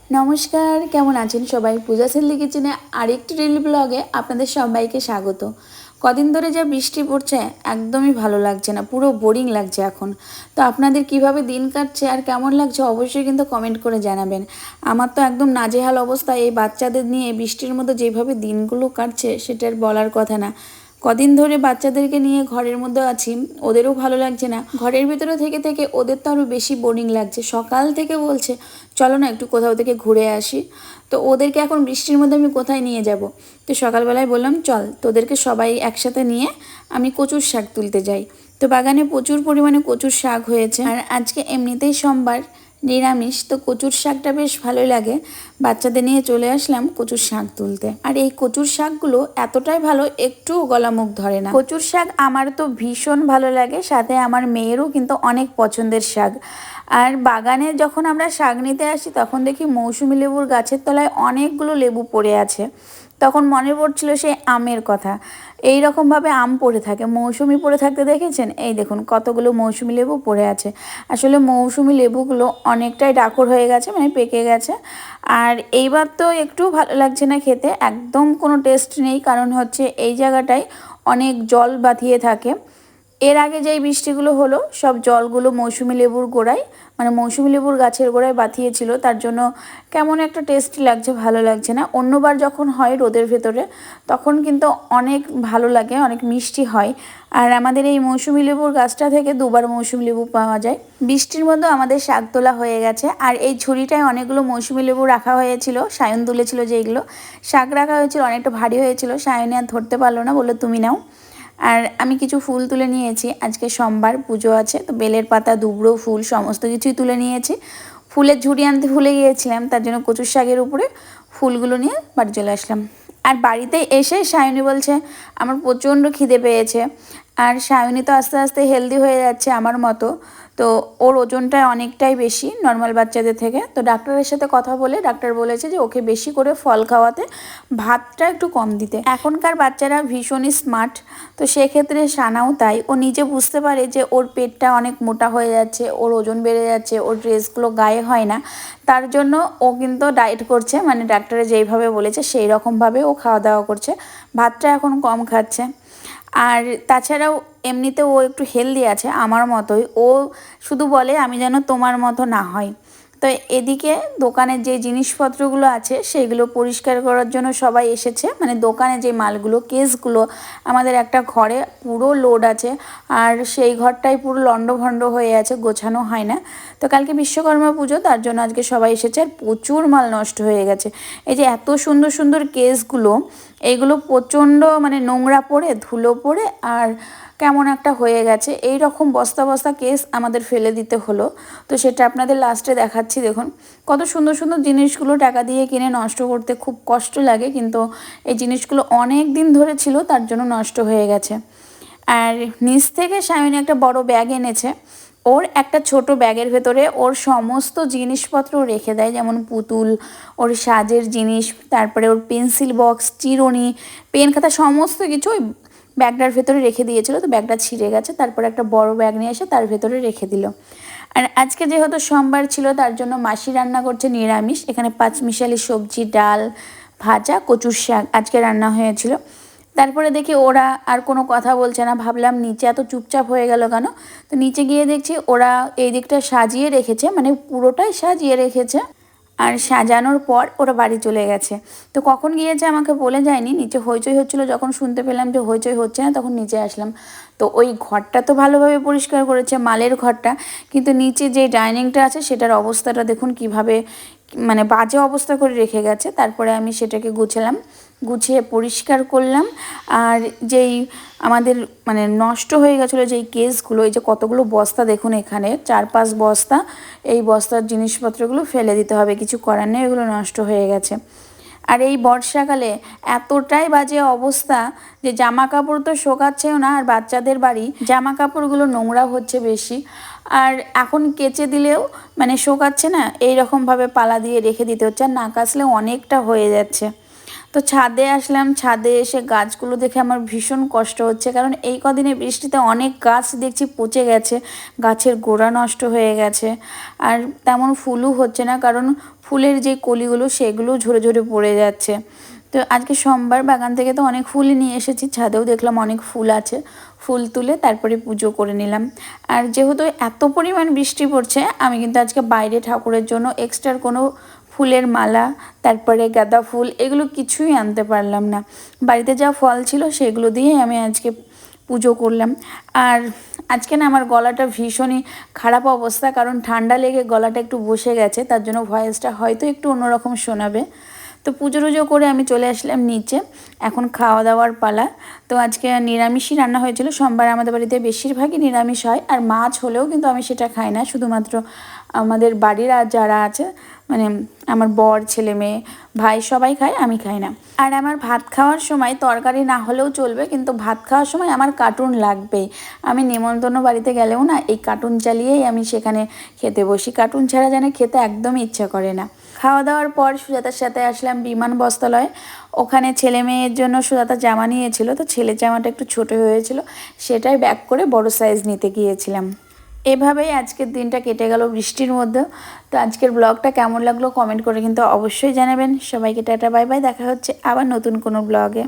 নমস্কার, কেমন আছেন সবাই? পূজা হেলদি কিচেনে আরেকটি ডেইলি ব্লগে আপনাদের সবাইকে স্বাগত। কদিন ধরে যা বৃষ্টি পড়ছে একদমই ভালো লাগছে না, পুরো বোরিং লাগছে এখন। তো আপনাদের কিভাবে দিন কাটছে আর কেমন লাগছে অবশ্যই কিন্তু কমেন্ট করে জানাবেন। আমার তো একদম নাজেহাল অবস্থা, এই বাচ্চাদের নিয়ে বৃষ্টির মধ্যে যেভাবে দিনগুলো কাটছে সেটার বলার কথা না। কদিন ধরে বাচ্চাদেরকে নিয়ে ঘরের মধ্যে আছি, ওদেরও ভালো লাগছে না। ঘরের ভিতরে থেকে থেকে ওদের তো আরও বেশি বোরিং লাগছে। সকাল থেকে বলছে চলো না একটু কোথাও থেকে ঘুরে আসি। তো ওদেরকে এখন বৃষ্টির মধ্যে আমি কোথায় নিয়ে যাব? তো সকালবেলায় বললাম চল তোদেরকে সবাই একসাথে নিয়ে আমি কচুর শাক তুলতে যাই। তো বাগানে প্রচুর পরিমাণে কচুর শাক হয়েছে, আর আজকে এমনিতেই সোমবার, নিরামিষ, তো কচুর শাকটা বেশ ভালোই লাগে। বাচ্চাদের নিয়ে চলে আসলাম কচুর শাক তুলতে। আর এই কচুর শাকগুলো এতটাই ভালো, একটু গলা মুখ ধরে না। কচুর শাক আমার তো ভীষণ ভালো লাগে, সাথে আমার মেয়েরও কিন্তু অনেক পছন্দের শাক। আর বাগানে যখন আমরা শাক নিতে আসি তখন দেখি মৌসুমি লেবুর গাছের তলায় অনেকগুলো লেবু পড়ে আছে। তখন মনে পড়ছিল সেই আমের কথা। এই রকমভাবে আম পড়ে থাকে, মৌসুমি পড়ে থাকতে দেখেছেন? এই দেখুন কতগুলো মৌসুমি লেবু পড়ে আছে। আসলে মৌসুমি লেবুগুলো অনেকটাই ডাকর হয়ে গেছে, মানে পেকে গেছে। আর এইবার তো একটু ভালো লাগছে না খেতে, একদম কোনো টেস্ট নেই, কারণ হচ্ছে এই জায়গাটায় অনেক জল বাঁধিয়ে থাকে। এর আগে যেই বৃষ্টিগুলো হলো সব জলগুলো মৌসুমি লেবুর গোড়ায়, মানে মৌসুমি লেবুর গাছের গোড়ায় বাঁধিয়েছিল, তার জন্য কেমন একটা টেস্টি লাগছে, ভালো লাগছে না। অন্যবার যখন হয় রোদের ভেতরে তখন কিন্তু অনেক ভালো লাগে, অনেক মিষ্টি হয়। আর আমাদের এই মৌসুমি লেবুর গাছটা থেকে দুবার মৌসুমি লেবু পাওয়া যায়। বৃষ্টির মধ্যে আমাদের শাক তোলা হয়ে গেছে, আর এই ঝুড়িটায় অনেকগুলো মৌসুমি লেবু রাখা হয়েছিল, সায়ন তুলেছিল যেইগুলো শাক রাখা হয়েছিল, অনেকটা ভারী হয়েছিল, সায়নে আর ধরতে পারলো না, বললো তুমি নাও। আর আমি কিছু ফুল তুলে নিয়েছি, আজকে সোমবার, পুজো আছে, তো বেলের পাতা, দুবড়ো ফুল সমস্ত কিছুই তুলে নিয়েছি। ফুলের ঝুড়ি আনতে ভুলে গিয়েছিলাম, তার জন্য কচুর শাকের উপরে ফুলগুলো নিয়ে বাড়ি চলে আসলাম। আর বাড়িতে এসে সায়নী বলছে আমার প্রচণ্ড খিদে পেয়েছে। আর সায়নী তো আস্তে আস্তে হেলদি হয়ে যাচ্ছে আমার মতো, তো ওর ওজনটা অনেকটাই বেশি নর্মাল বাচ্চাদের থেকে। তো ডাক্তারের সাথে কথা বলে ডাক্তার বলেছে যে ওকে বেশি করে ফল খাওয়াতে, ভাতটা একটু কম দিতে। এখনকার বাচ্চারা ভীষণই স্মার্ট, তো সেক্ষেত্রে সানাও তাই। ও নিজে বুঝতে পারে যে ওর পেটটা অনেক মোটা হয়ে যাচ্ছে, ওর ওজন বেড়ে যাচ্ছে, ওর ড্রেসগুলো গায়ে হয় না, তার জন্য ও কিন্তু ডায়েট করছে, মানে ডাক্তারে যেইভাবে বলেছে সেই রকমভাবে ও খাওয়া দাওয়া করছে, ভাতটা এখন কম খাচ্ছে। আর তাছাড়াও এমনিতে ও একটু হেলদি আছে আমার মতোই, ও শুধু বলে আমি যেন তোমার মতো না হয়। তো এদিকে দোকানের যে জিনিসপত্রগুলো আছে সেগুলো পরিষ্কার করার জন্য সবাই এসেছে, মানে দোকানে যে মালগুলো, কেসগুলো আমাদের একটা ঘরে পুরো লোড আছে, আর সেই ঘরটাই পুরো লণ্ডভণ্ড হয়ে আছে, গোছানো হয় না। তো কালকে বিশ্বকর্মা পুজো, তার জন্য আজকে সবাই এসেছে, আর প্রচুর মাল নষ্ট হয়ে গেছে। এই যে এত সুন্দর সুন্দর কেসগুলো, এইগুলো প্রচণ্ড মানে নোংরা পড়ে, ধুলো পড়ে, আর কেমন একটা হয়ে গেছে। এই রকম বস্তা বস্তা কেস আমাদের ফেলে দিতে হলো। তো সেটা আপনাদের লাস্টে দেখাচ্ছি। দেখুন কত সুন্দর সুন্দর জিনিসগুলো টাকা দিয়ে কিনে নষ্ট করতে খুব কষ্ট লাগে, কিন্তু এই জিনিসগুলো অনেক দিন ধরে ছিল, তার জন্য নষ্ট হয়ে গেছে। আর নিচ থেকে সায়নী একটা বড় ব্যাগ এনেছে, ওর একটা ছোট ব্যাগের ভেতরে ওর সমস্ত জিনিসপত্র রেখে দেয়, যেমন পুতুল, ওর সাজের জিনিস, তারপরে ওর পেন্সিল বক্স, চিরুনি, পেন খাতা, সমস্ত কিছু ওই ব্যাগটার ভেতরে রেখে দিয়েছিল। তো ব্যাগটা ছিঁড়ে গেছে, তারপরে একটা বড় ব্যাগ নিয়ে এসে তার ভেতরে রেখে দিল। আর আজকে যেহেতু সোমবার ছিল তার জন্য মাসি রান্না করছে নিরামিষ, এখানে পাঁচমিশালি সবজি, ডাল, ভাজা, কচুর শাক আজকে রান্না হয়েছিল। তারপরে দেখি ওরা আর কোনো কথা বলছে না, ভাবলাম নিচে এত চুপচাপ হয়ে গেল কেন। তো নিচে গিয়ে দেখছি ওরা এই দিকটা সাজিয়ে রেখেছে, মানে পুরোটাই সাজিয়ে রেখেছে, আর সাজানোর পর ওরা বাড়ি চলে গেছে। তো কখন গিয়েছে আমাকে বলে যায়নি, নিচে হইচই হচ্ছিলো, যখন শুনতে পেলাম যে হইচই হচ্ছে না তখন নিচে আসলাম। তো ওই ঘরটা তো ভালোভাবে পরিষ্কার করেছে, মালের ঘরটা, কিন্তু নিচে যে ডাইনিংটা আছে সেটার অবস্থাটা দেখুন কিভাবে, মানে বাজে অবস্থা করে রেখে গেছে। তারপরে আমি সেটাকে গুছালাম, গুছিয়ে পরিষ্কার করলাম। আর যেই আমাদের মানে নষ্ট হয়ে গেছিলো যেই কেসগুলো, এই যে কতগুলো বস্তা দেখুন এখানে, 4-5 বস্তা, এই বস্তার জিনিসপত্রগুলো ফেলে দিতে হবে, কিছু করার নেই, এগুলো নষ্ট হয়ে গেছে। আর এই বর্ষাকালে এতটাই বাজে অবস্থা যে জামা কাপড় তো শোকাচ্ছেও না, আর বাচ্চাদের বাড়ি জামা কাপড়গুলো নোংরা হচ্ছে বেশি, আর এখন কেচে দিলেও মানে শোকাচ্ছে না, এই রকমভাবে পালা দিয়ে রেখে দিতে হচ্ছে, আর না কাচলেও অনেকটা হয়ে যাচ্ছে। তো ছাদে আসলাম, ছাদে এসে গাছগুলো দেখে আমার ভীষণ কষ্ট হচ্ছে, কারণ এই কদিনে বৃষ্টিতে অনেক গাছ দেখছি পচে গেছে, গাছের গোড়া নষ্ট হয়ে গেছে, আর তেমন ফুলও হচ্ছে না, কারণ ফুলের যে কলিগুলো সেগুলো ঝরে ঝরে পড়ে যাচ্ছে। তো আজকে সোমবার বাগান থেকে তো অনেক ফুলই নিয়ে এসেছি, ছাদেও দেখলাম অনেক ফুল আছে, ফুল তুলে তারপরে পুজো করে নিলাম। আর যেহেতু এত পরিমাণ বৃষ্টি পড়ছে, আমি কিন্তু আজকে বাইরে ঠাকুরের জন্য এক্সট্রা কোনো ফুলের মালা, তারপরে গাঁদা ফুল, এগুলো কিছুই আনতে পারলাম না। বাড়িতে যা ফল ছিল সেগুলো দিয়েই আমি আজকে পুজো করলাম। আর আজকে না আমার গলাটা ভীষণই খারাপ অবস্থা, কারণ ঠান্ডা লেগে গলাটা একটু বসে গেছে, তার জন্য ভয়েসটা হয়তো একটু অন্যরকম শোনাবে। তো পুজো টুজো করে আমি চলে আসলাম নিচে, এখন খাওয়া দাওয়ার পালা। তো আজকে নিরামিষই রান্না হয়েছিল। সোমবার আমাদের বাড়িতে বেশিরভাগই নিরামিষ হয়, আর মাছ হলেও কিন্তু আমি সেটা খাই না, শুধুমাত্র আমাদের বাড়ির আর যারা আছে, মানে আমার বর, ছেলে মেয়ে, ভাই সবাই খায়, আমি খাই না। আর আমার ভাত খাওয়ার সময় তরকারি না হলেও চলবে, কিন্তু ভাত খাওয়ার সময় আমার কার্টুন লাগবেই। আমি নেমন্তন্ন বাড়িতে গেলেও না এই কার্টুন চালিয়েই আমি সেখানে খেতে বসি, কার্টুন ছাড়া যেন খেতে একদমই ইচ্ছা করে না। খাওয়া দাওয়ার পর সুজাতার সাথে আসলাম বিমান বস্ত্রালয়। ওখানে ছেলে মেয়ের জন্য সুজাতা জামা নিয়েছিল, তো ছেলের জামাটা একটু ছোটো হয়েছিল, সেটাই ব্যাক করে বড় সাইজ নিতে গিয়েছিলাম। এভাবেই আজকের দিনটা কেটে গেল বৃষ্টির মধ্যে। তো আজকের ব্লগটা কেমন লাগলো কমেন্ট করে কিন্তু অবশ্যই জানাবেন। সবাইকে টাটা বাই বাই, দেখা হচ্ছে আবার নতুন কোনো ব্লগে।